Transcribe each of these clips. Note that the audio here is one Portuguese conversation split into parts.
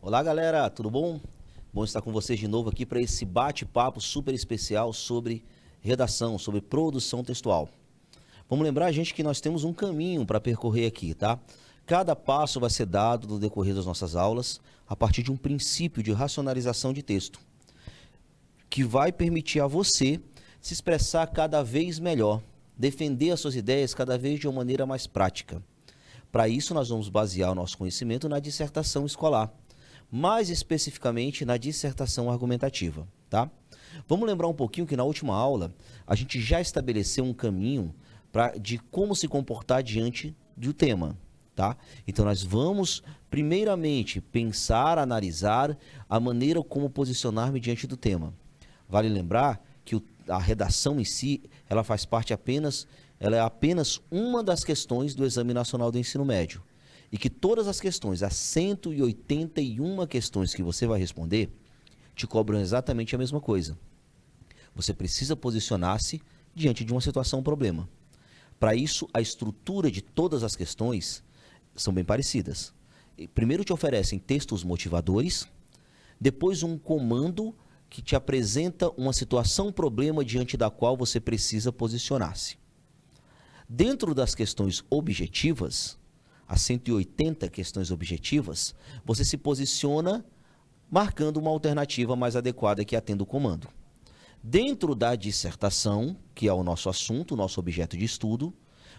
Olá, galera, tudo bom? Bom estar com vocês de novo aqui para esse bate-papo super especial sobre redação, sobre produção textual. Vamos lembrar, gente, que nós temos um caminho para percorrer aqui, tá? Cada passo vai ser dado no decorrer das nossas aulas a partir de um princípio de racionalização de texto, que vai permitir a você se expressar cada vez melhor, defender as suas ideias cada vez de uma maneira mais prática. Para isso, nós vamos basear o nosso conhecimento na dissertação escolar, mais especificamente na dissertação argumentativa, tá? Vamos lembrar um pouquinho que na última aula a gente já estabeleceu um caminho de como se comportar diante do tema, tá? Então nós vamos primeiramente pensar, analisar a maneira como posicionar-me diante do tema. Vale lembrar que a redação em si, ela faz parte ela é apenas uma das questões do Exame Nacional do Ensino Médio. E que todas as questões, as 181 questões que você vai responder, te cobram exatamente a mesma coisa. Você precisa posicionar-se diante de uma situação, um problema. Para isso, a estrutura de todas as questões são bem parecidas. Primeiro te oferecem textos motivadores, depois um comando que te apresenta uma situação, um problema diante da qual você precisa posicionar-se. Dentro das questões objetivas, as 180 questões objetivas, você se posiciona marcando uma alternativa mais adequada que atenda o comando. Dentro da dissertação, que é o nosso assunto, o nosso objeto de estudo,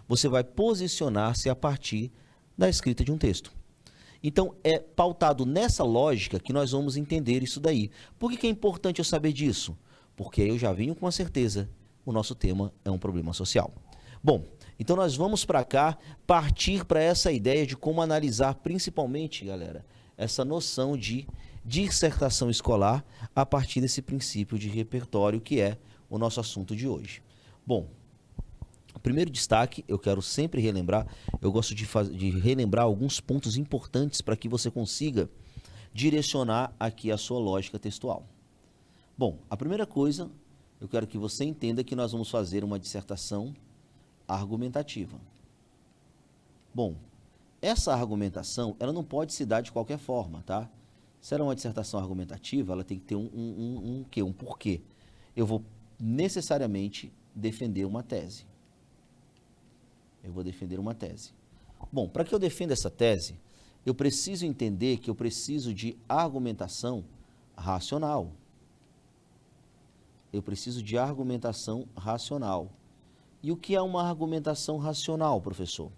você vai posicionar-se a partir da escrita de um texto. Então, é pautado nessa lógica que nós vamos entender isso daí. Por que é importante eu saber disso? Porque eu já venho com a certeza, o nosso tema é um problema social. Bom, então nós vamos para cá partir para essa ideia de como analisar principalmente, galera, essa noção de dissertação escolar a partir desse princípio de repertório que é o nosso assunto de hoje. Bom, o primeiro destaque, eu quero sempre relembrar, eu gosto de relembrar alguns pontos importantes para que você consiga direcionar aqui a sua lógica textual. Bom, a primeira coisa, eu quero que você entenda que nós vamos fazer uma dissertação argumentativa. Bom, essa argumentação, ela não pode se dar de qualquer forma, tá? Se ela é uma dissertação argumentativa, ela tem que ter um porquê. Eu vou necessariamente defender uma tese. Eu vou defender uma tese. Bom, para que eu defenda essa tese, eu preciso entender que eu preciso de argumentação racional. Eu preciso de argumentação racional. E o que é uma argumentação racional, professor?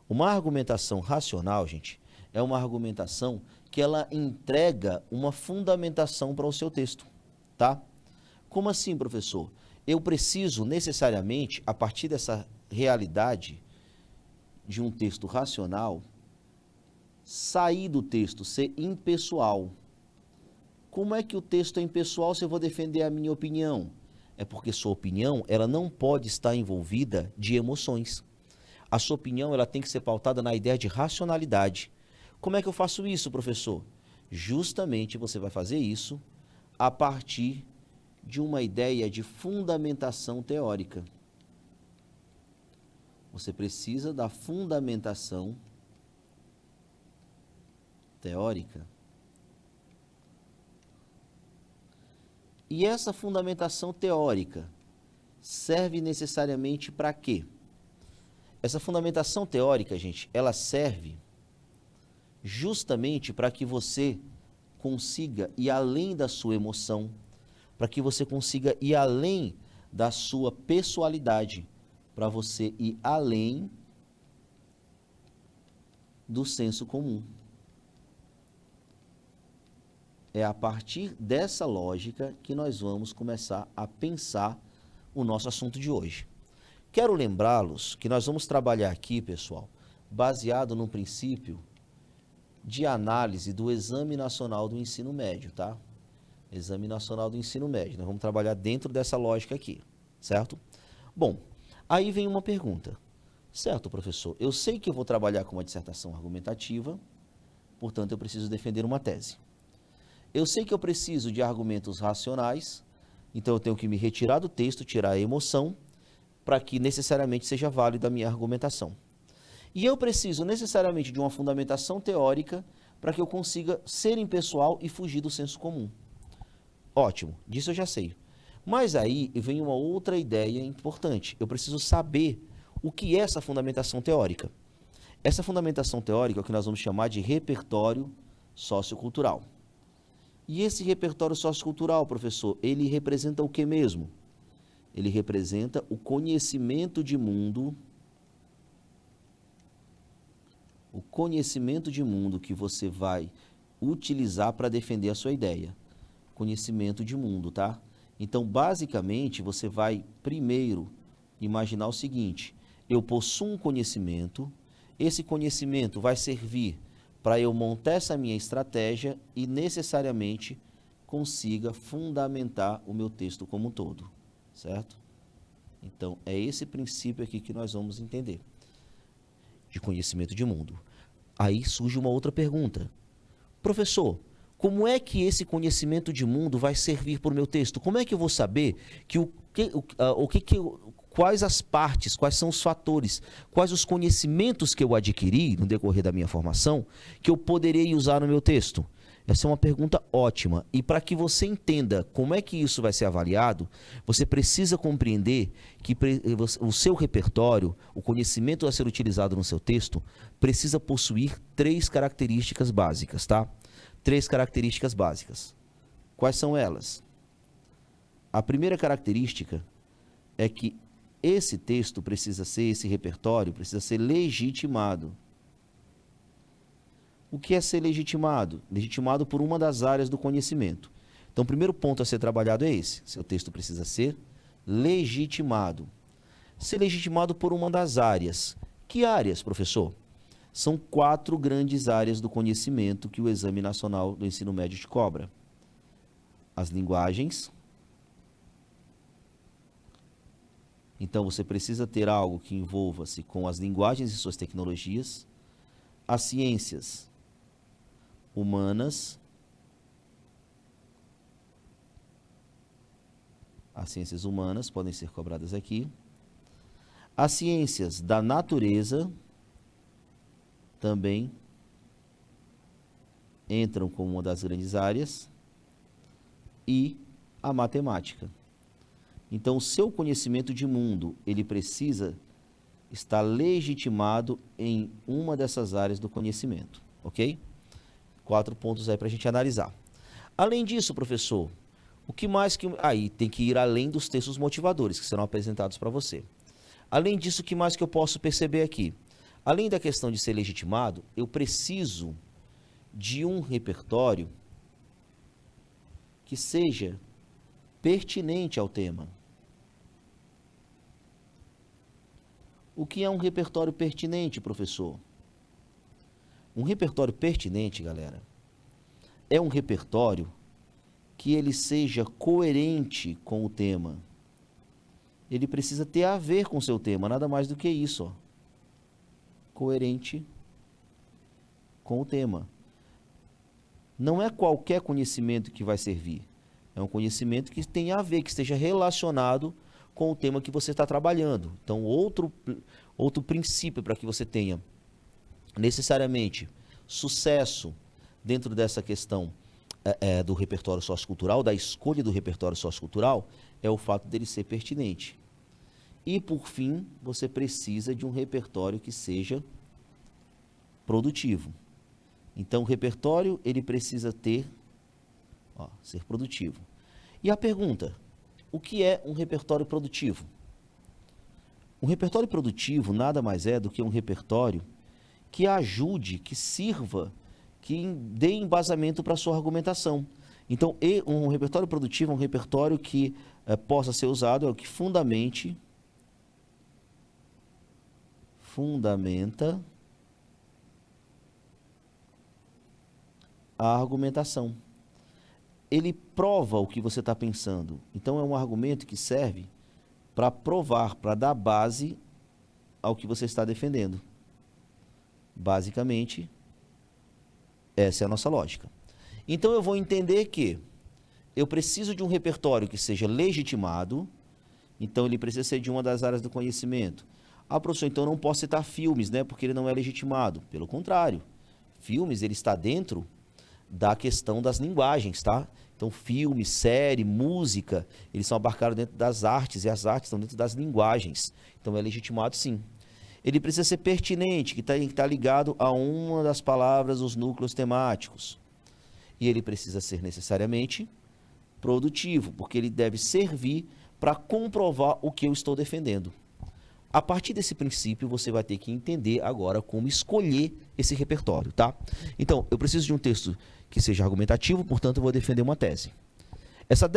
Uma argumentação racional, gente, é uma argumentação que ela entrega uma fundamentação para o seu texto, tá? Como assim, professor? Eu preciso necessariamente, a partir dessa realidade de um texto racional, sair do texto, ser impessoal. Como é que o texto é impessoal se eu vou defender a minha opinião? É porque sua opinião, ela não pode estar envolvida de emoções. A sua opinião, ela tem que ser pautada na ideia de racionalidade. Como é que eu faço isso, professor? Justamente você vai fazer isso a partir de uma ideia de fundamentação teórica. Você precisa da fundamentação teórica. E essa fundamentação teórica serve necessariamente para quê? Essa fundamentação teórica, gente, ela serve justamente para que você consiga ir além da sua emoção, para que você consiga ir além da sua pessoalidade, para você ir além do senso comum. É a partir dessa lógica que nós vamos começar a pensar o nosso assunto de hoje. Quero lembrá-los que nós vamos trabalhar aqui, pessoal, baseado no princípio de análise do Exame Nacional do Ensino Médio, tá? Exame Nacional do Ensino Médio. Nós vamos trabalhar dentro dessa lógica aqui, certo? Bom, aí vem uma pergunta. Certo, professor, eu sei que eu vou trabalhar com uma dissertação argumentativa, portanto, eu preciso defender uma tese. Eu sei que eu preciso de argumentos racionais, então eu tenho que me retirar do texto, tirar a emoção, para que necessariamente seja válida a minha argumentação. E eu preciso necessariamente de uma fundamentação teórica para que eu consiga ser impessoal e fugir do senso comum. Ótimo, disso eu já sei. Mas aí vem uma outra ideia importante. Eu preciso saber o que é essa fundamentação teórica. Essa fundamentação teórica é o que nós vamos chamar de repertório sociocultural. E esse repertório sociocultural, professor, ele representa o que mesmo? Ele representa o conhecimento de mundo, que você vai utilizar para defender a sua ideia. Conhecimento de mundo, tá? Então, basicamente, você vai primeiro imaginar o seguinte: eu possuo um conhecimento, esse conhecimento vai servir para eu montar essa minha estratégia e necessariamente consiga fundamentar o meu texto como um todo, certo? Então, é esse princípio aqui que nós vamos entender, de conhecimento de mundo. Aí surge uma outra pergunta. Professor, como é que esse conhecimento de mundo vai servir para o meu texto? Como é que eu vou saber quais as partes, quais são os fatores, quais os conhecimentos que eu adquiri no decorrer da minha formação que eu poderei usar no meu texto? Essa é uma pergunta ótima. E para que você entenda como é que isso vai ser avaliado, você precisa compreender que o seu repertório, o conhecimento a ser utilizado no seu texto, precisa possuir 3 características básicas, tá? 3 características básicas. Quais são elas? A primeira característica é que esse texto esse repertório precisa ser legitimado. O que é ser legitimado? Legitimado por uma das áreas do conhecimento. Então, o primeiro ponto a ser trabalhado é esse. Seu texto precisa ser legitimado. Ser legitimado por uma das áreas. Que áreas, professor? São 4 grandes áreas do conhecimento que o Exame Nacional do Ensino Médio te cobra. As linguagens. Então, você precisa ter algo que envolva-se com as linguagens e suas tecnologias. As ciências humanas. As ciências humanas podem ser cobradas aqui. As ciências da natureza também entram como uma das grandes áreas. E a matemática. Então, o seu conhecimento de mundo, ele precisa estar legitimado em uma dessas áreas do conhecimento, ok? 4 pontos aí para a gente analisar. Além disso, professor, o que mais que... Aí tem que ir além dos textos motivadores que serão apresentados para você. Além disso, o que mais que eu posso perceber aqui? Além da questão de ser legitimado, eu preciso de um repertório que seja pertinente ao tema. O que é um repertório pertinente, professor? Um repertório pertinente, galera, é um repertório que ele seja coerente com o tema. Ele precisa ter a ver com o seu tema, nada mais do que isso, ó. Coerente com o tema. Não é qualquer conhecimento que vai servir. É um conhecimento que tenha a ver, que esteja relacionado com o tema que você está trabalhando. Então, outro princípio para que você tenha necessariamente sucesso dentro dessa questão do repertório sociocultural, da escolha do repertório sociocultural, é o fato dele ser pertinente. E, por fim, você precisa de um repertório que seja produtivo. Então, o repertório, ele precisa ser produtivo. E a pergunta, o que é um repertório produtivo? Um repertório produtivo nada mais é do que um repertório que ajude, que sirva, que dê embasamento para a sua argumentação. Então, um repertório produtivo é um repertório que possa ser usado, é o que fundamenta a argumentação. Ele prova o que você está pensando. Então, é um argumento que serve para provar, para dar base ao que você está defendendo. Basicamente, essa é a nossa lógica. Então, eu vou entender que eu preciso de um repertório que seja legitimado. Então, ele precisa ser de uma das áreas do conhecimento. Ah, professor, então eu não posso citar filmes, né? Porque ele não é legitimado. Pelo contrário, Filmes, ele está dentro da questão das linguagens, tá? Então, filme, série, música, eles são abarcados dentro das artes, e as artes estão dentro das linguagens. Então, é legitimado sim. Ele precisa ser pertinente, que está ligado a uma das palavras dos núcleos temáticos. E ele precisa ser necessariamente produtivo, porque ele deve servir para comprovar o que eu estou defendendo. A partir desse princípio, você vai ter que entender agora como escolher esse repertório, tá? Então, eu preciso de um texto que seja argumentativo, portanto, eu vou defender uma tese. Essa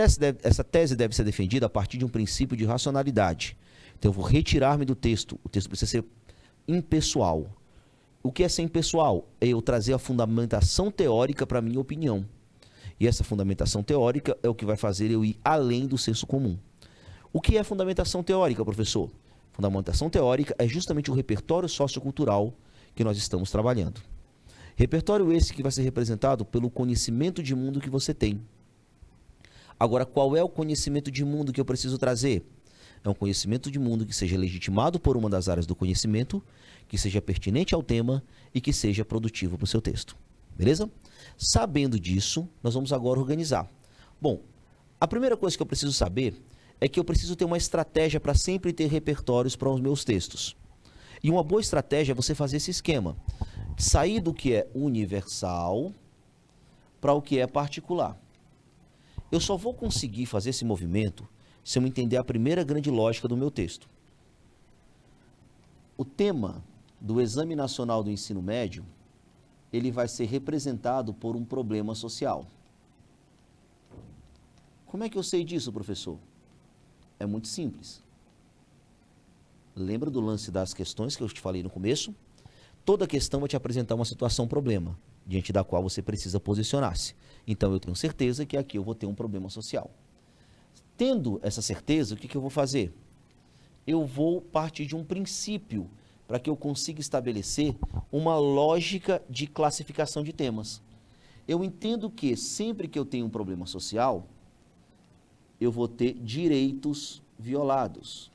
tese deve ser defendida a partir de um princípio de racionalidade. Então, eu vou retirar-me do texto. O texto precisa ser impessoal. O que é ser impessoal? É eu trazer a fundamentação teórica para a minha opinião. E essa fundamentação teórica é o que vai fazer eu ir além do senso comum. O que é fundamentação teórica, professor? Fundamentação teórica é justamente o repertório sociocultural que nós estamos trabalhando. Repertório esse que vai ser representado pelo conhecimento de mundo que você tem. Agora, qual é o conhecimento de mundo que eu preciso trazer? É um conhecimento de mundo que seja legitimado por uma das áreas do conhecimento, que seja pertinente ao tema e que seja produtivo para o seu texto. Beleza? Sabendo disso, nós vamos agora organizar. Bom, a primeira coisa que eu preciso saber é que eu preciso ter uma estratégia para sempre ter repertórios para os meus textos. E uma boa estratégia é você fazer esse esquema. Sair do que é universal para o que é particular. Eu só vou conseguir fazer esse movimento se eu entender a primeira grande lógica do meu texto. O tema do Exame Nacional do Ensino Médio, ele vai ser representado por um problema social. Como é que eu sei disso, professor? É muito simples. Lembra do lance das questões que eu te falei no começo? Toda questão vai te apresentar uma situação problema, diante da qual você precisa posicionar-se. Então, eu tenho certeza que aqui eu vou ter um problema social. Tendo essa certeza, o que eu vou fazer? Eu vou partir de um princípio para que eu consiga estabelecer uma lógica de classificação de temas. Eu entendo que sempre que eu tenho um problema social, eu vou ter direitos violados.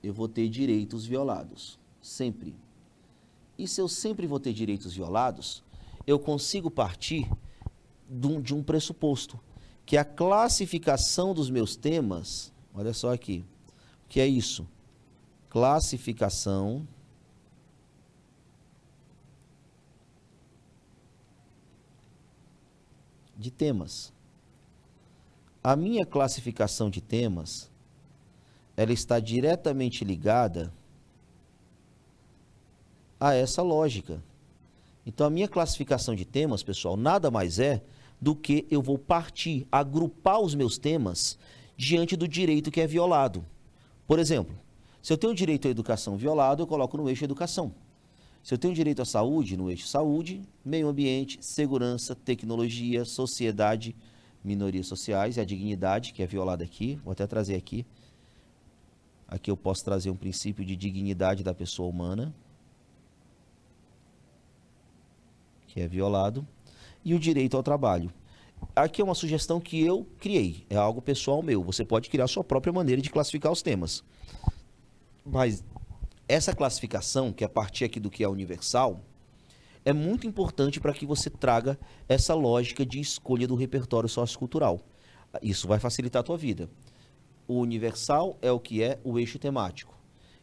Eu vou ter direitos violados, sempre. E se eu sempre vou ter direitos violados, eu consigo partir de um pressuposto, que a classificação dos meus temas, olha só aqui, o que é isso? Classificação de temas. A minha classificação de temas, ela está diretamente ligada a essa lógica. Então, a minha classificação de temas, pessoal, nada mais é do que eu vou partir, agrupar os meus temas diante do direito que é violado. Por exemplo, se eu tenho direito à educação violado, eu coloco no eixo educação. Se eu tenho direito à saúde, no eixo saúde, meio ambiente, segurança, tecnologia, sociedade, minorias sociais e a dignidade, que é violada aqui. Vou até trazer aqui. Aqui eu posso trazer um princípio de dignidade da pessoa humana, que é violado, e o direito ao trabalho. Aqui é uma sugestão que eu criei, é algo pessoal meu. Você pode criar a sua própria maneira de classificar os temas. Mas essa classificação, que é a partir aqui do que é universal, é muito importante para que você traga essa lógica de escolha do repertório sociocultural. Isso vai facilitar a tua vida. O universal é o que é o eixo temático.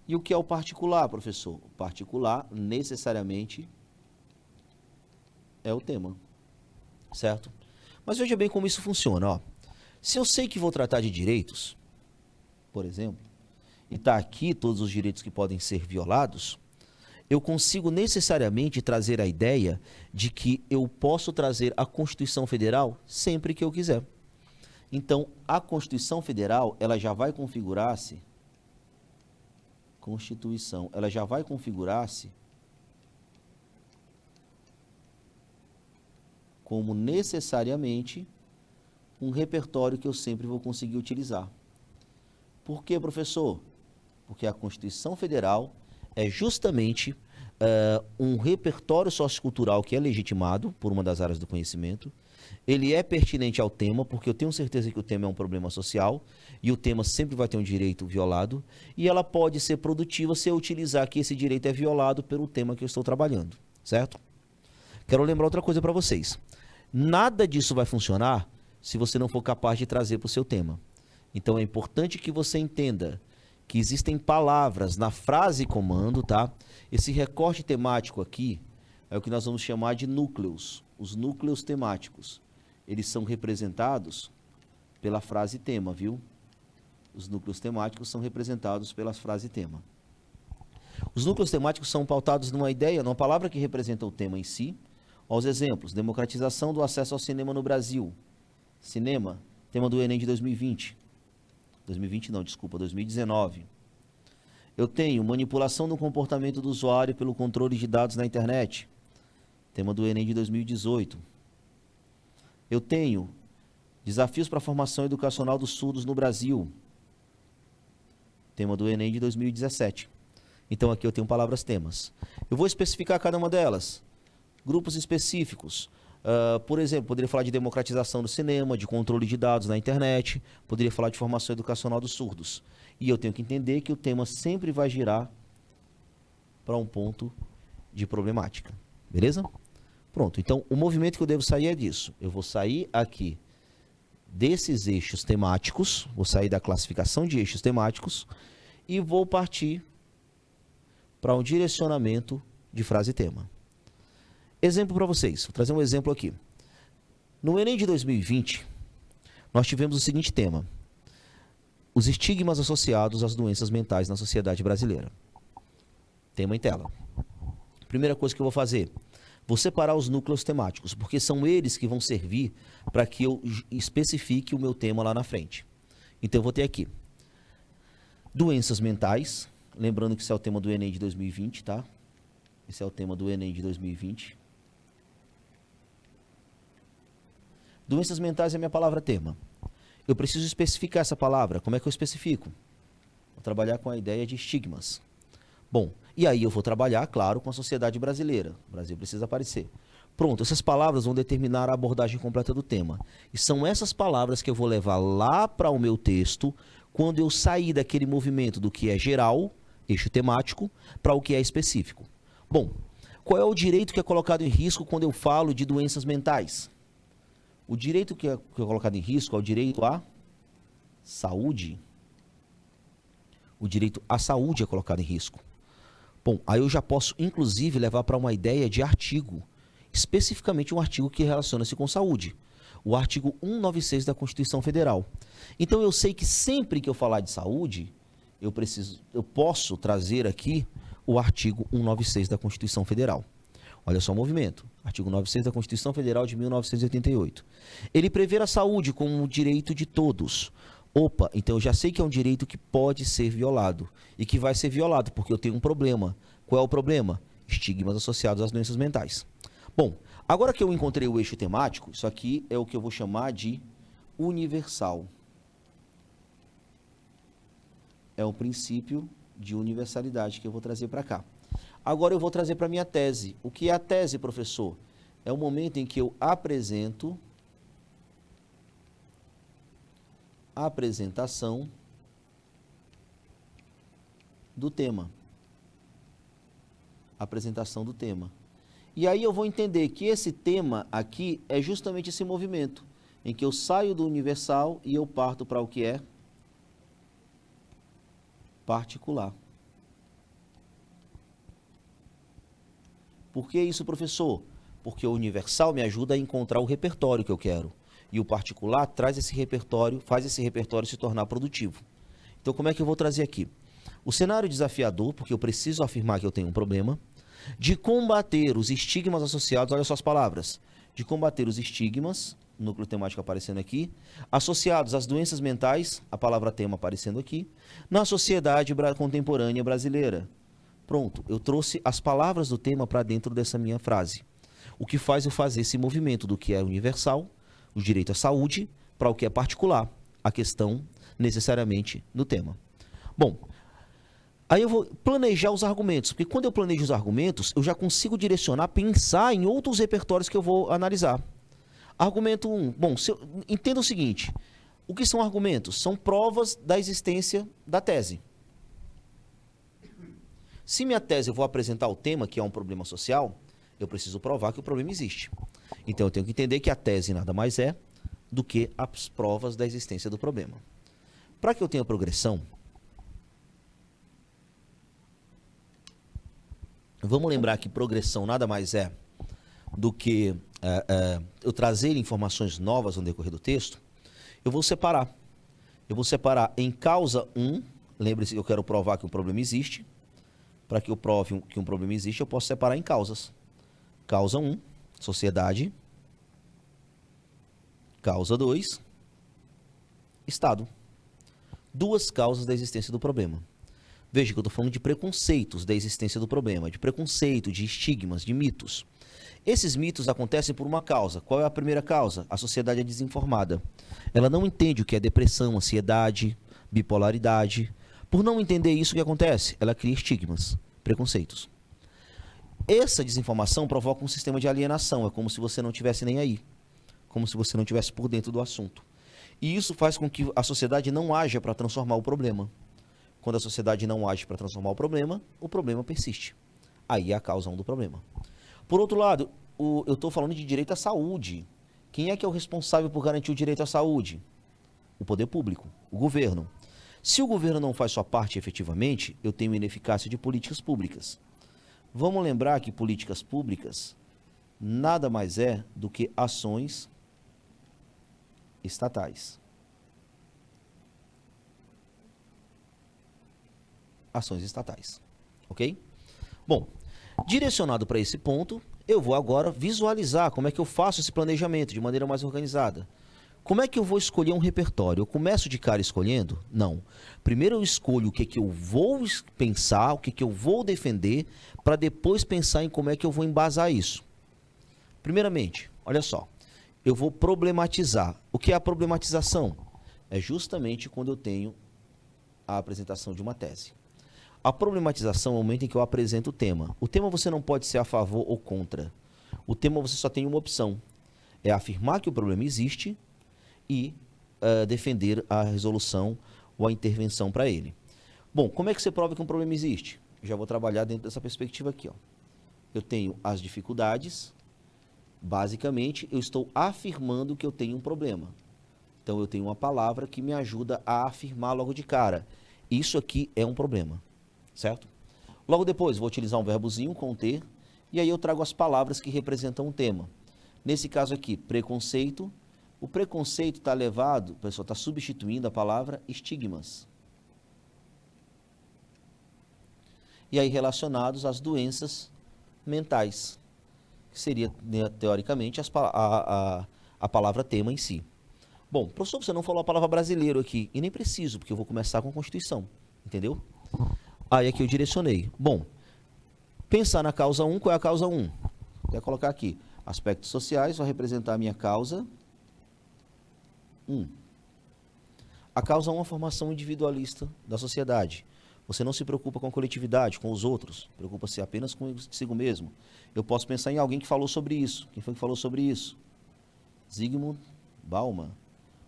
E o que é o particular, professor? O particular, necessariamente, é o tema, certo? Mas veja bem como isso funciona, ó. Se eu sei que vou tratar de direitos, por exemplo, e está aqui todos os direitos que podem ser violados, eu consigo necessariamente trazer a ideia de que eu posso trazer a Constituição Federal sempre que eu quiser. Então, a Constituição Federal, ela já vai configurar-se, ela já vai configurar-se como necessariamente um repertório que eu sempre vou conseguir utilizar. Por quê, professor? Porque a Constituição Federal é justamente um repertório sociocultural que é legitimado por uma das áreas do conhecimento Ele é pertinente ao tema, porque eu tenho certeza que o tema é um problema social e o tema sempre vai ter um direito violado, e ela pode ser produtiva se eu utilizar que esse direito é violado pelo tema que eu estou trabalhando, certo? Quero lembrar outra coisa para vocês. Nada disso vai funcionar se você não for capaz de trazer para o seu tema. Então é importante que você entenda que existem palavras na frase comando, tá? Esse recorte temático aqui é o que nós vamos chamar de núcleos, os núcleos temáticos. Eles são representados pela frase tema, viu? Os núcleos temáticos são representados pela frase tema. Os núcleos temáticos são pautados numa ideia, numa palavra que representa o tema em si. Aos exemplos: democratização do acesso ao cinema no Brasil. Cinema, tema do Enem de 2020. 2020 não, desculpa, 2019. Eu tenho manipulação do comportamento do usuário pelo controle de dados na internet. Tema do Enem de 2018. Eu tenho desafios para a formação educacional dos surdos no Brasil. Tema do Enem de 2017. Então aqui eu tenho palavras temas. Eu vou especificar cada uma delas. Grupos específicos. Por exemplo, poderia falar de democratização do cinema, de controle de dados na internet, poderia falar de formação educacional dos surdos. E eu tenho que entender que o tema sempre vai girar para um ponto de problemática. Beleza? Pronto. Então, o movimento que eu devo sair é disso. Eu vou sair aqui desses eixos temáticos, vou sair da classificação de eixos temáticos e vou partir para um direcionamento de frase-tema. Exemplo para vocês, vou trazer um exemplo aqui. No Enem de 2020, nós tivemos o seguinte tema: os estigmas associados às doenças mentais na sociedade brasileira. Tema em tela. Primeira coisa que eu vou fazer, vou separar os núcleos temáticos, porque são eles que vão servir para que eu especifique o meu tema lá na frente. Então eu vou ter aqui doenças mentais, lembrando que esse é o tema do Enem de 2020, tá? Esse é o tema do Enem de 2020. Doenças mentais é a minha palavra tema. Eu preciso especificar essa palavra. Como é que eu especifico? Vou trabalhar com a ideia de estigmas. Bom, e aí eu vou trabalhar, claro, com a sociedade brasileira. O Brasil precisa aparecer. Pronto, essas palavras vão determinar a abordagem completa do tema. E são essas palavras que eu vou levar lá para o meu texto, quando eu sair daquele movimento do que é geral, eixo temático, para o que é específico. Bom, qual é o direito que é colocado em risco quando eu falo de doenças mentais? O direito que é colocado em risco é o direito à saúde. O direito à saúde é colocado em risco. Bom, aí eu já posso, inclusive, levar para uma ideia de artigo, especificamente um artigo que relaciona-se com saúde. O artigo 196 da Constituição Federal. Então eu sei que sempre que eu falar de saúde, eu posso trazer aqui o artigo 196 da Constituição Federal. Olha só o movimento. Artigo 96 da Constituição Federal de 1988. Ele prevê a saúde como um direito de todos. Opa, então eu já sei que é um direito que pode ser violado. E que vai ser violado porque eu tenho um problema. Qual é o problema? Estigmas associados às doenças mentais. Bom, agora que eu encontrei o eixo temático, isso aqui é o que eu vou chamar de universal. É um princípio de universalidade que eu vou trazer para cá. Agora eu vou trazer para a minha tese. O que é a tese, professor? É o momento em que eu apresento a apresentação do tema. Apresentação do tema. E aí eu vou entender que esse tema aqui é justamente esse movimento, em que eu saio do universal e eu parto para o que é particular. Por que isso, professor? Porque o universal me ajuda a encontrar o repertório que eu quero. E o particular traz esse repertório, faz esse repertório se tornar produtivo. Então, como é que eu vou trazer aqui? O cenário desafiador, porque eu preciso afirmar que eu tenho um problema, de combater os estigmas associados, olha só as palavras, de combater os estigmas, núcleo temático aparecendo aqui, associados às doenças mentais, a palavra tema aparecendo aqui, na sociedade contemporânea brasileira. Pronto, eu trouxe as palavras do tema para dentro dessa minha frase. O que faz eu fazer esse movimento do que é universal, o direito à saúde, para o que é particular, a questão necessariamente no tema. Bom, aí eu vou planejar os argumentos, porque quando eu planejo os argumentos, eu já consigo direcionar, pensar em outros repertórios que eu vou analisar. Argumento 1. Bom, entenda o seguinte. O que são argumentos? São provas da existência da tese. Se minha tese eu vou apresentar o tema, que é um problema social, eu preciso provar que o problema existe. Então eu tenho que entender que a tese nada mais é do que as provas da existência do problema. Para que eu tenha progressão, vamos lembrar que progressão nada mais é do que eu trazer informações novas no decorrer do texto. Eu vou separar. Eu vou separar em causa 1, lembre-se que eu quero provar que um problema existe. Para que eu prove que um problema existe, eu posso separar em causas. Causa 1, sociedade. Causa 2, Estado. Duas causas da existência do problema. Veja que eu estou falando de preconceitos da existência do problema, de preconceito, de estigmas, de mitos. Esses mitos acontecem por uma causa. Qual é a primeira causa? A sociedade é desinformada. Ela não entende o que é depressão, ansiedade, bipolaridade. Por não entender isso, o que acontece? Ela cria estigmas, preconceitos. Essa desinformação provoca um sistema de alienação. É como se você não estivesse nem aí. Como se você não estivesse por dentro do assunto. E isso faz com que a sociedade não haja para transformar o problema. Quando a sociedade não age para transformar o problema persiste. Aí é a causa 1 do problema. Por outro lado, eu estou falando de direito à saúde. Quem é que é o responsável por garantir o direito à saúde? O poder público, o governo. Se o governo não faz sua parte efetivamente, eu tenho ineficácia de políticas públicas. Vamos lembrar que políticas públicas nada mais é do que ações estatais. Ações estatais, ok? Bom, direcionado para esse ponto, eu vou agora visualizar como é que eu faço esse planejamento de maneira mais organizada. Como é que eu vou escolher um repertório? Eu começo de cara escolhendo? Não. Primeiro eu escolho o que é que eu vou pensar, o que é que eu vou defender, para depois pensar em como é que eu vou embasar isso. Primeiramente, olha só, eu vou problematizar. O que é a problematização? É justamente quando eu tenho a apresentação de uma tese. A problematização é o momento em que eu apresento o tema. O tema você não pode ser a favor ou contra. O tema você só tem uma opção. É afirmar que o problema existe e defender a resolução ou a intervenção para ele. Bom, como é que você prova que um problema existe? Eu já vou trabalhar dentro dessa perspectiva aqui. Ó. Eu tenho as dificuldades. Basicamente, eu estou afirmando que eu tenho um problema. Então, eu tenho uma palavra que me ajuda a afirmar logo de cara. Isso aqui é um problema. Certo? Logo depois, vou utilizar um verbozinho, conter, e aí eu trago as palavras que representam o tema. Nesse caso aqui, preconceito. O preconceito está levado, o pessoal está substituindo a palavra estigmas. E aí relacionados às doenças mentais, que seria, teoricamente, a palavra tema em si. Bom, professor, você não falou a palavra brasileiro aqui, e nem preciso, porque eu vou começar com a Constituição, entendeu? Aí aqui eu direcionei. Bom, pensar na causa 1, qual é a causa 1? Vou colocar aqui, aspectos sociais, vai representar a minha causa 1. A causa 1 é uma formação individualista da sociedade. Você não se preocupa com a coletividade, com os outros, preocupa-se apenas consigo mesmo. Eu posso pensar em alguém que falou sobre isso. Quem foi que falou sobre isso? Zygmunt Bauman.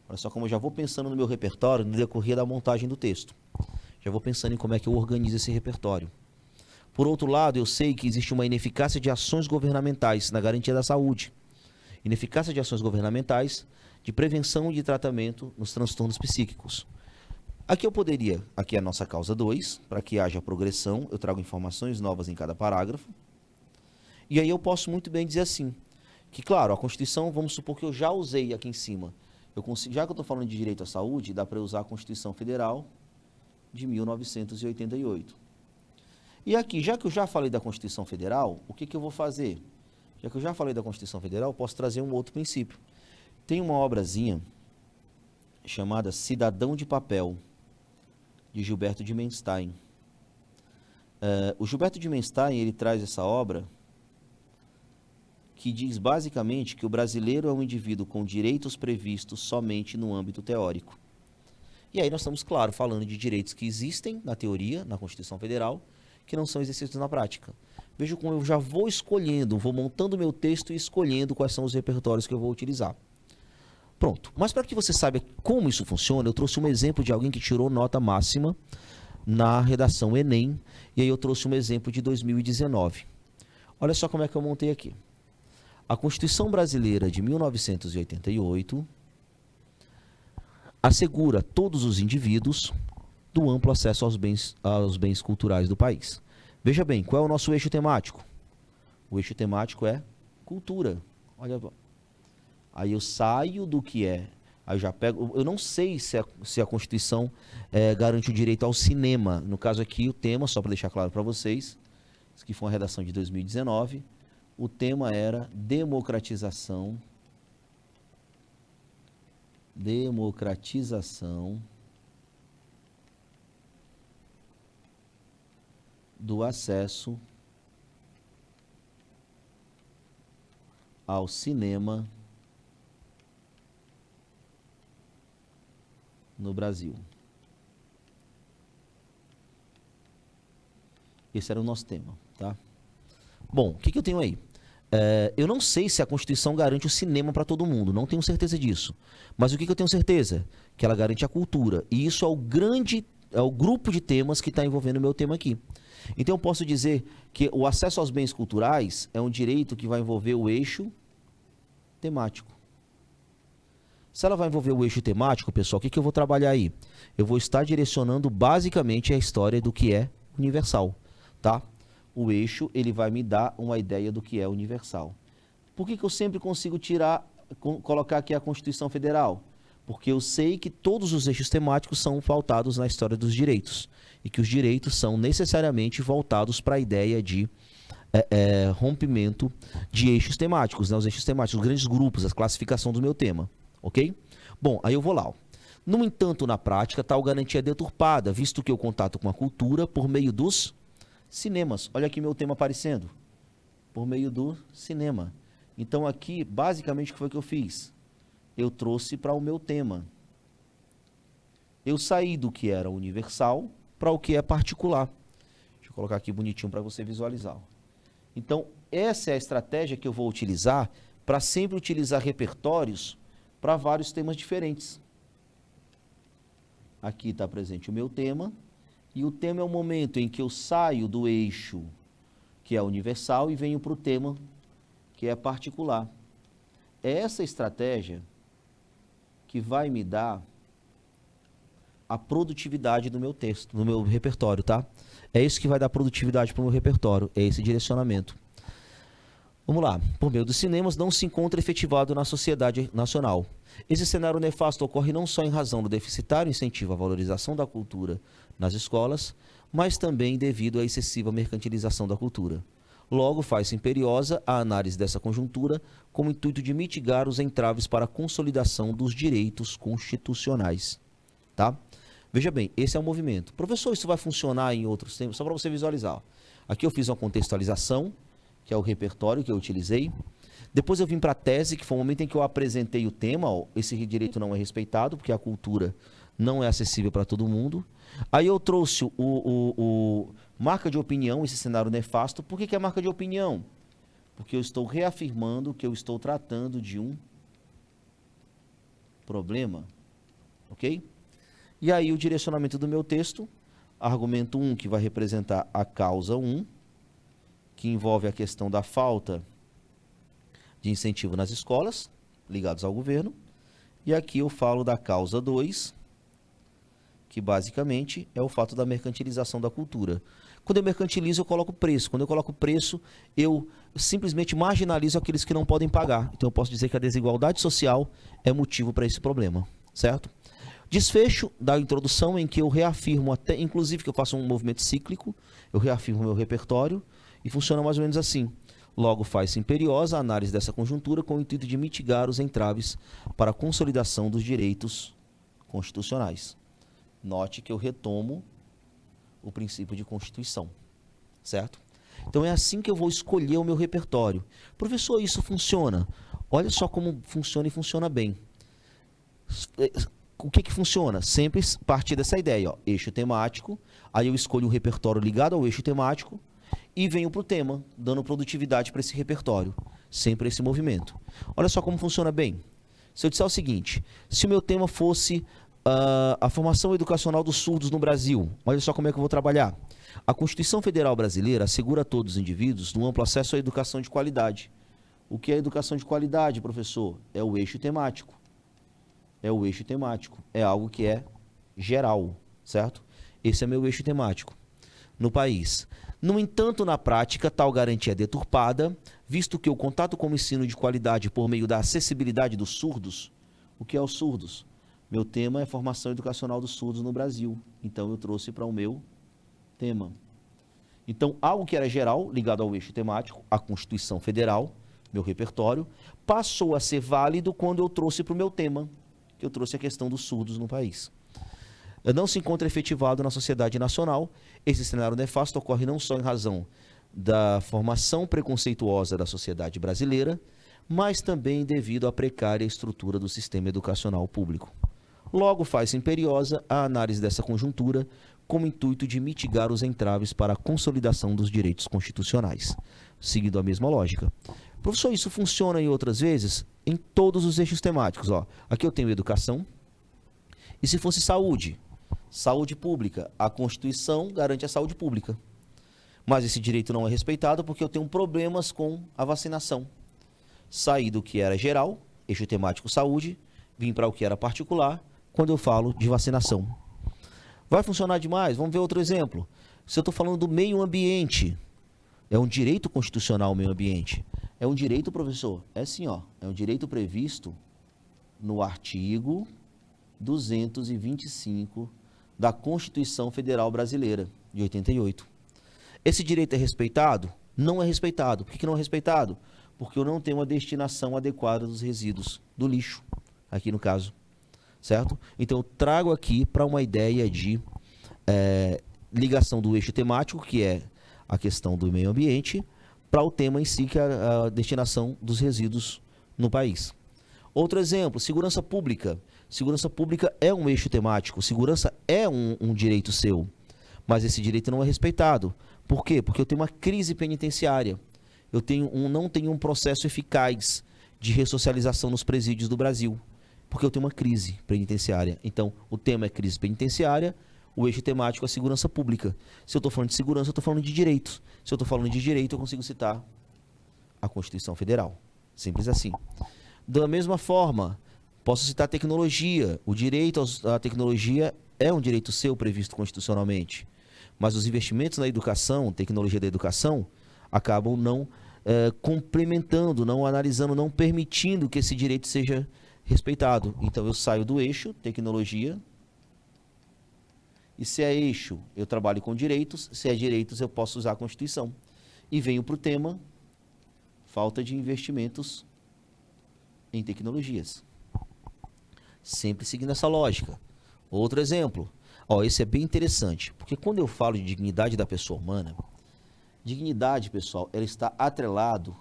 Olha só como eu já vou pensando no meu repertório no decorrer da montagem do texto. Já vou pensando em como é que eu organizo esse repertório. Por outro lado, eu sei que existe uma ineficácia de ações governamentais na garantia da saúde. Ineficácia de ações governamentais de prevenção e de tratamento nos transtornos psíquicos. Aqui eu poderia, aqui é a nossa causa 2, para que haja progressão, eu trago informações novas em cada parágrafo. E aí eu posso muito bem dizer assim, que claro, a Constituição, vamos supor que eu já usei aqui em cima. Já que eu estou falando de direito à saúde, dá para usar a Constituição Federal de 1988. E aqui, já que eu já falei da Constituição Federal, o que eu vou fazer? Já que eu já falei da Constituição Federal, eu posso trazer um outro princípio. Tem uma obrazinha chamada Cidadão de Papel, de Gilberto de Menstein. O Gilberto de Menstein, ele traz essa obra que diz basicamente que o brasileiro é um indivíduo com direitos previstos somente no âmbito teórico. E aí nós estamos, claro, falando de direitos que existem na teoria, na Constituição Federal, que não são exercidos na prática. Veja como eu já vou escolhendo, vou montando meu texto e escolhendo quais são os repertórios que eu vou utilizar. Pronto. Mas para que você saiba como isso funciona, eu trouxe um exemplo de alguém que tirou nota máxima na redação Enem, e aí eu trouxe um exemplo de 2019. Olha só como é que eu montei aqui. A Constituição Brasileira de 1988 assegura a todos os indivíduos do amplo acesso aos bens culturais do país. Veja bem, qual é o nosso eixo temático? O eixo temático é cultura. Olha, aí eu saio do que é, aí eu já pego, eu não sei se a Constituição garante o direito ao cinema. No caso aqui, o tema, só para deixar claro para vocês, isso aqui foi uma redação de 2019, o tema era democratização do acesso ao cinema no Brasil. Esse era o nosso tema, tá? Bom, o que eu tenho aí? Eu não sei se a Constituição garante o cinema para todo mundo, não tenho certeza disso. Mas o que eu tenho certeza? Que ela garante a cultura. E isso é o grupo de temas que está envolvendo o meu tema aqui. Então eu posso dizer que o acesso aos bens culturais é um direito que vai envolver o eixo temático. Se ela vai envolver o eixo temático, pessoal, o que eu vou trabalhar aí? Eu vou estar direcionando basicamente a história do que é universal, tá? O eixo, ele vai me dar uma ideia do que é universal. Por que eu sempre consigo colocar aqui a Constituição Federal? Porque eu sei que todos os eixos temáticos são pautados na história dos direitos. E que os direitos são necessariamente voltados para a ideia de rompimento de eixos temáticos, né? Os eixos temáticos, os grandes grupos, a classificação do meu tema. Ok? Bom, aí eu vou lá. Ó. No entanto, na prática, tal garantia é deturpada, visto que eu contato com a cultura por meio dos cinemas. Olha aqui meu tema aparecendo. Por meio do cinema. Então aqui, basicamente, o que foi que eu fiz? Eu trouxe para o meu tema. Eu saí do que era universal para o que é particular. Deixa eu colocar aqui bonitinho para você visualizar. Então, essa é a estratégia que eu vou utilizar para sempre utilizar repertórios para vários temas diferentes. Aqui está presente o meu tema. E o tema é o momento em que eu saio do eixo que é universal e venho para o tema que é particular. É essa estratégia que vai me dar a produtividade do meu texto, do meu repertório, tá? É isso que vai dar produtividade para o meu repertório, é esse direcionamento. Vamos lá. Por meio dos cinemas, não se encontra efetivado na sociedade nacional. Esse cenário nefasto ocorre não só em razão do deficitário incentivo à valorização da cultura nas escolas, mas também devido à excessiva mercantilização da cultura. Logo, faz-se imperiosa a análise dessa conjuntura com o intuito de mitigar os entraves para a consolidação dos direitos constitucionais. Tá? Veja bem, esse é o movimento. Professor, isso vai funcionar em outros tempos? Só para você visualizar. Aqui eu fiz uma contextualização, que é o repertório que eu utilizei. Depois eu vim para a tese, que foi o momento em que eu apresentei o tema. Ó, esse direito não é respeitado, porque a cultura não é acessível para todo mundo. Aí eu trouxe o marca de opinião, esse cenário nefasto. Por que é marca de opinião? Porque eu estou reafirmando que eu estou tratando de um problema. Ok? E aí o direcionamento do meu texto, argumento 1, que vai representar a causa 1, que envolve a questão da falta de incentivo nas escolas, ligados ao governo. E aqui eu falo da causa 2, que basicamente é o fato da mercantilização da cultura. Quando eu mercantilizo, eu coloco preço. Quando eu coloco preço, eu simplesmente marginalizo aqueles que não podem pagar. Então eu posso dizer que a desigualdade social é motivo para esse problema, certo? Desfecho da introdução em que eu reafirmo, até inclusive que eu faço um movimento cíclico, eu reafirmo meu repertório e funciona mais ou menos assim. Logo, faz-se imperiosa a análise dessa conjuntura com o intuito de mitigar os entraves para a consolidação dos direitos constitucionais. Note que eu retomo o princípio de Constituição, certo? Então é assim que eu vou escolher o meu repertório. Professor, isso funciona? Olha só como funciona e funciona bem. O que funciona? Sempre partir dessa ideia, ó, eixo temático, aí eu escolho um repertório ligado ao eixo temático, e venho para o tema, dando produtividade para esse repertório, sempre esse movimento. Olha só como funciona bem. Se eu disser o seguinte, se o meu tema fosse a formação educacional dos surdos no Brasil, olha só como é que eu vou trabalhar. A Constituição Federal Brasileira assegura a todos os indivíduos um amplo acesso à educação de qualidade. O que é educação de qualidade, professor? É o eixo temático. É o eixo temático. É algo que é geral, certo? Esse é meu eixo temático no país. No entanto, na prática, tal garantia é deturpada, visto que o contato com o ensino de qualidade por meio da acessibilidade dos surdos, o que é os surdos? Meu tema é formação educacional dos surdos no Brasil. Então, eu trouxe para o meu tema. Então, algo que era geral, ligado ao eixo temático, a Constituição Federal, meu repertório, passou a ser válido quando eu trouxe para o meu tema, que eu trouxe a questão dos surdos no país. Não se encontra efetivado na sociedade nacional. Esse cenário nefasto ocorre não só em razão da formação preconceituosa da sociedade brasileira, mas também devido à precária estrutura do sistema educacional público. Logo, faz-se imperiosa a análise dessa conjuntura com o intuito de mitigar os entraves para a consolidação dos direitos constitucionais, seguindo a mesma lógica. Professor, isso funciona em outras vezes? Em todos os eixos temáticos. Ó. Aqui eu tenho educação. E se fosse saúde? Saúde pública. A Constituição garante a saúde pública. Mas esse direito não é respeitado porque eu tenho problemas com a vacinação. Saí do que era geral, eixo temático saúde, vim para o que era particular, quando eu falo de vacinação. Vai funcionar demais? Vamos ver outro exemplo. Se eu estou falando do meio ambiente, é um direito constitucional o meio ambiente. É um direito, professor? É sim, ó. É um direito previsto no artigo 225 da Constituição Federal Brasileira, de 88. Esse direito é respeitado? Não é respeitado. Por que não é respeitado? Porque eu não tenho uma destinação adequada dos resíduos, do lixo, aqui no caso. Certo? Então, eu trago aqui para uma ideia de ligação do eixo temático, que é a questão do meio ambiente, para o tema em si, que é a destinação dos resíduos no país. Outro exemplo, segurança pública. Segurança pública é um eixo temático, segurança é um direito seu, mas esse direito não é respeitado. Por quê? Porque eu tenho uma crise penitenciária, não tenho um processo eficaz de ressocialização nos presídios do Brasil, porque eu tenho uma crise penitenciária. Então, o tema é crise penitenciária, o eixo temático é segurança pública. Se eu estou falando de segurança, eu estou falando de direitos. Se eu estou falando de direito, eu consigo citar a Constituição Federal. Simples assim. Da mesma forma, posso citar tecnologia. O direito à tecnologia é um direito seu previsto constitucionalmente. Mas os investimentos na educação, tecnologia da educação, acabam não complementando, não analisando, não permitindo que esse direito seja respeitado. Então eu saio do eixo, tecnologia, e se é eixo, eu trabalho com direitos, se é direitos, eu posso usar a Constituição. E venho para o tema, falta de investimentos em tecnologias. Sempre seguindo essa lógica. Outro exemplo, esse é bem interessante, porque quando eu falo de dignidade da pessoa humana, dignidade, pessoal, ela está atrelado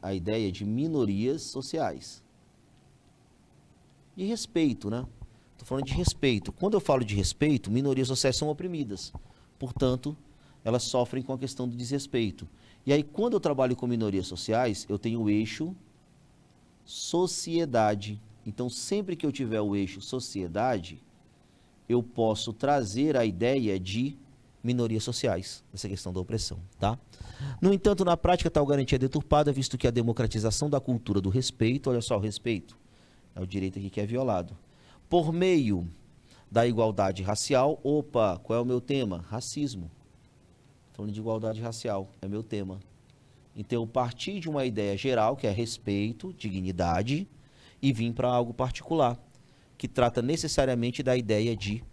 à ideia de minorias sociais. De respeito, né? Estou falando de respeito. Quando eu falo de respeito, minorias sociais são oprimidas. Portanto, elas sofrem com a questão do desrespeito. E aí, quando eu trabalho com minorias sociais, eu tenho o eixo sociedade. Então, sempre que eu tiver o eixo sociedade, eu posso trazer a ideia de minorias sociais, essa questão da opressão, tá? No entanto, na prática, tal garantia é deturpada, visto que a democratização da cultura do respeito, olha só, o respeito, é o direito aqui que é violado, por meio da igualdade racial. Opa, qual é o meu tema? Racismo. Falando de igualdade racial, é meu tema. Então, eu parti de uma ideia geral, que é respeito, dignidade, e vim para algo particular, que trata necessariamente da ideia de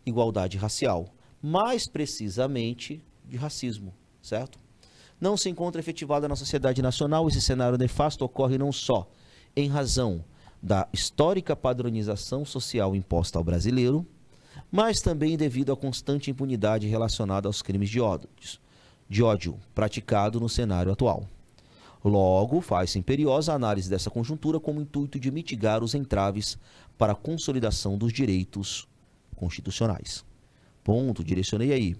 igualdade racial, mais precisamente de racismo, certo? Não se encontra efetivada na sociedade nacional. Esse cenário nefasto ocorre não só em razão da histórica padronização social imposta ao brasileiro, mas também devido à constante impunidade relacionada aos crimes de ódio praticado no cenário atual. Logo, faz-se imperiosa a análise dessa conjuntura com o intuito de mitigar os entraves para a consolidação dos direitos constitucionais. Ponto, direcionei aí.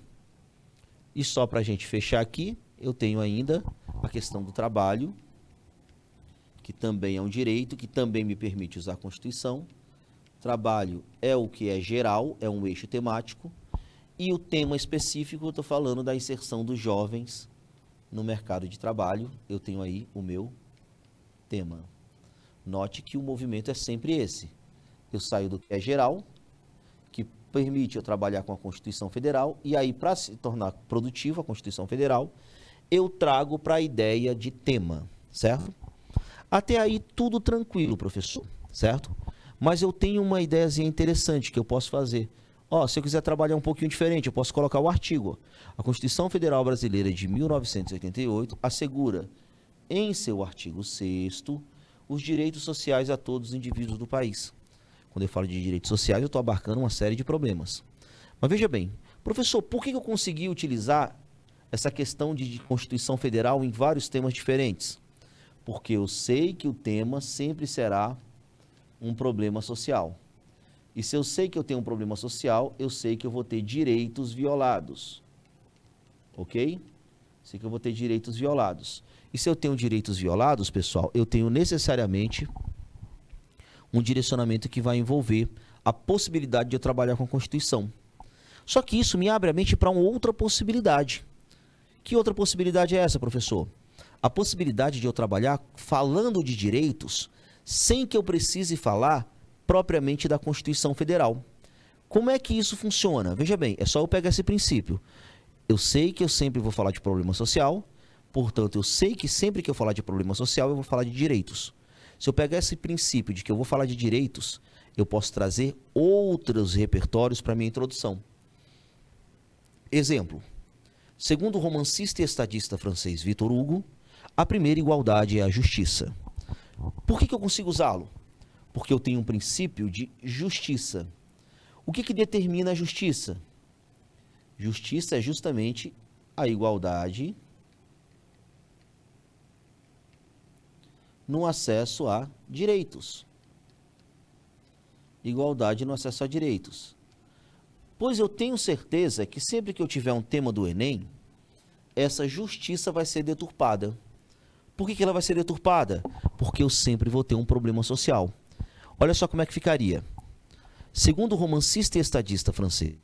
E só para a gente fechar aqui, eu tenho ainda a questão do trabalho, que também é um direito, que também me permite usar a Constituição. Trabalho é o que é geral, é um eixo temático. E o tema específico, eu estou falando da inserção dos jovens no mercado de trabalho. Eu tenho aí o meu tema. Note que o movimento é sempre esse. Eu saio do que é geral, que permite eu trabalhar com a Constituição Federal, e aí, para se tornar produtivo a Constituição Federal, eu trago para a ideia de tema, certo? Até aí, tudo tranquilo, professor, certo? Mas eu tenho uma ideiazinha interessante que eu posso fazer. Se eu quiser trabalhar um pouquinho diferente, eu posso colocar o artigo. A Constituição Federal Brasileira de 1988 assegura, em seu artigo 6º, os direitos sociais a todos os indivíduos do país. Quando eu falo de direitos sociais, eu estou abarcando uma série de problemas. Mas veja bem, professor, por que eu consegui utilizar essa questão de Constituição Federal em vários temas diferentes? Porque eu sei que o tema sempre será um problema social. E se eu sei que eu tenho um problema social, eu sei que eu vou ter direitos violados. Ok? Sei que eu vou ter direitos violados. E se eu tenho direitos violados, pessoal, eu tenho necessariamente um direcionamento que vai envolver a possibilidade de eu trabalhar com a Constituição. Só que isso me abre a mente para uma outra possibilidade. Que outra possibilidade é essa, professor? A possibilidade de eu trabalhar falando de direitos sem que eu precise falar propriamente da Constituição Federal. Como é que isso funciona? Veja bem, é só eu pegar esse princípio. Eu sei que eu sempre vou falar de problema social, portanto, eu sei que sempre que eu falar de problema social, eu vou falar de direitos. Se eu pegar esse princípio de que eu vou falar de direitos, eu posso trazer outros repertórios para a minha introdução. Exemplo. Segundo o romancista e estadista francês Victor Hugo, a primeira igualdade é a justiça. Por que eu consigo usá-lo? Porque eu tenho um princípio de justiça. O que determina a justiça? Justiça é justamente a igualdade no acesso a direitos. Igualdade no acesso a direitos. Pois eu tenho certeza que sempre que eu tiver um tema do Enem, essa justiça vai ser deturpada. Por que ela vai ser deturpada? Porque eu sempre vou ter um problema social. Olha só como é que ficaria. Segundo o romancista e estadista francês,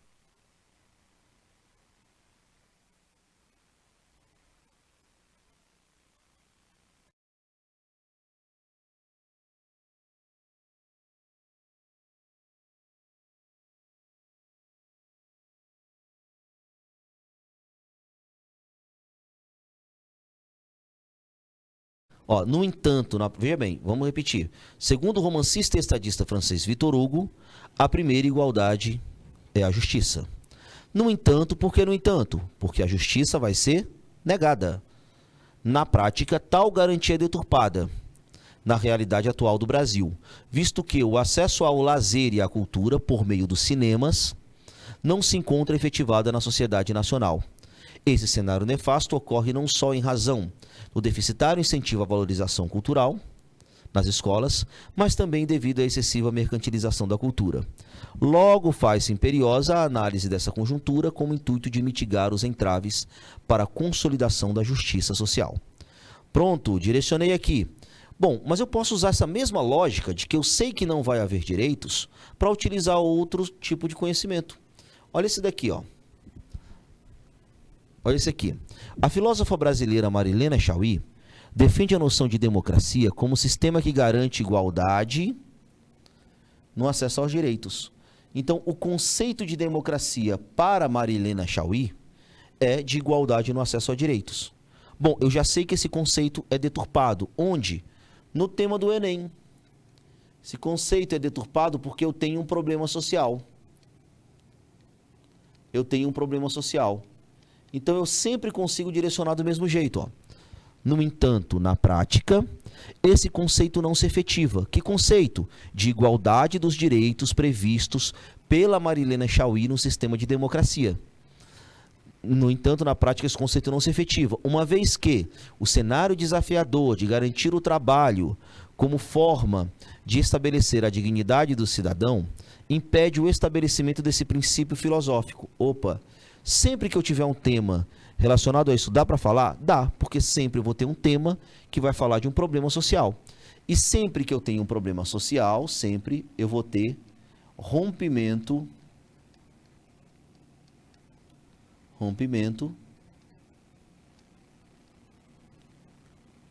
no entanto, veja bem, vamos repetir. Segundo o romancista e estadista francês Victor Hugo, a primeira igualdade é a justiça. No entanto, por que no entanto? Porque a justiça vai ser negada. Na prática, tal garantia é deturpada na realidade atual do Brasil, visto que o acesso ao lazer e à cultura por meio dos cinemas não se encontra efetivada na sociedade nacional. Esse cenário nefasto ocorre não só em razão do deficitário incentivo à valorização cultural nas escolas, mas também devido à excessiva mercantilização da cultura. Logo, faz-se imperiosa a análise dessa conjuntura com o intuito de mitigar os entraves para a consolidação da justiça social. Pronto, direcionei aqui. Bom, mas eu posso usar essa mesma lógica de que eu sei que não vai haver direitos para utilizar outro tipo de conhecimento. Olha esse daqui, ó. Olha esse aqui. A filósofa brasileira Marilena Chaui defende a noção de democracia como sistema que garante igualdade no acesso aos direitos. Então, o conceito de democracia para Marilena Chaui é de igualdade no acesso a direitos. Bom, eu já sei que esse conceito é deturpado. Onde? No tema do Enem. Esse conceito é deturpado porque eu tenho um problema social. Eu tenho um problema social. Então, eu sempre consigo direcionar do mesmo jeito. Ó. No entanto, na prática, esse conceito não se efetiva. Que conceito? De igualdade dos direitos previstos pela Marilena Chaui no sistema de democracia. No entanto, na prática, esse conceito não se efetiva, uma vez que o cenário desafiador de garantir o trabalho como forma de estabelecer a dignidade do cidadão impede o estabelecimento desse princípio filosófico. Sempre que eu tiver um tema Relacionado a isso, dá para falar? Dá, porque sempre eu vou ter um tema que vai falar de um problema social. E sempre que eu tenho um problema social, sempre eu vou ter rompimento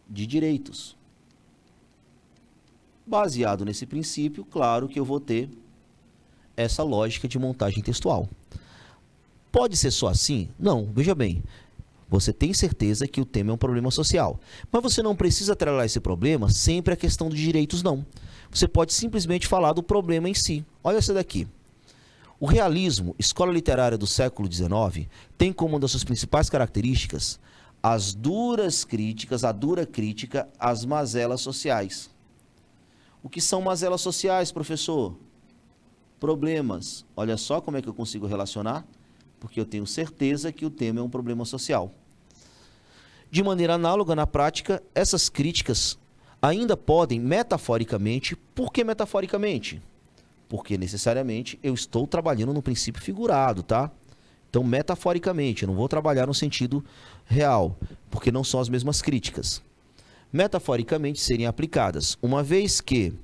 de direitos. Baseado nesse princípio, claro que eu vou ter essa lógica de montagem textual. Pode ser só assim? Não, veja bem. Você tem certeza que o tema é um problema social. Mas você não precisa atrelar esse problema sempre à questão dos direitos, não. Você pode simplesmente falar do problema em si. Olha essa daqui. O realismo, escola literária do século XIX, tem como uma das suas principais características a dura crítica às mazelas sociais. O que são mazelas sociais, professor? Problemas. Olha só como é que eu consigo relacionar, porque eu tenho certeza que o tema é um problema social. De maneira análoga, na prática, essas críticas ainda podem, metaforicamente, por que metaforicamente? Porque, necessariamente, eu estou trabalhando no princípio figurado, tá? Então, metaforicamente, eu não vou trabalhar no sentido real, porque não são as mesmas críticas. Metaforicamente, serem aplicadas, uma vez que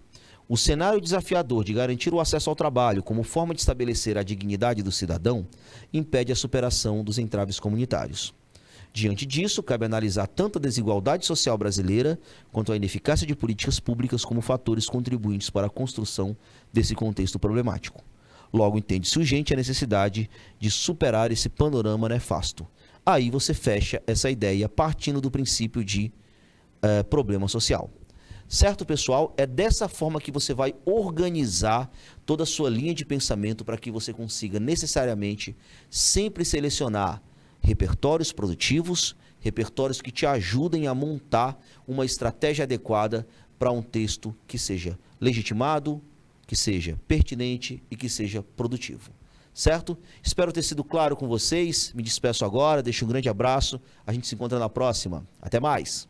o cenário desafiador de garantir o acesso ao trabalho como forma de estabelecer a dignidade do cidadão impede a superação dos entraves comunitários. Diante disso, cabe analisar tanto a desigualdade social brasileira quanto a ineficácia de políticas públicas como fatores contribuintes para a construção desse contexto problemático. Logo, entende-se urgente a necessidade de superar esse panorama nefasto. Aí você fecha essa ideia partindo do princípio de problema social. Certo, pessoal? É dessa forma que você vai organizar toda a sua linha de pensamento para que você consiga necessariamente sempre selecionar repertórios produtivos, repertórios que te ajudem a montar uma estratégia adequada para um texto que seja legitimado, que seja pertinente e que seja produtivo. Certo? Espero ter sido claro com vocês. Me despeço agora, deixo um grande abraço. A gente se encontra na próxima. Até mais!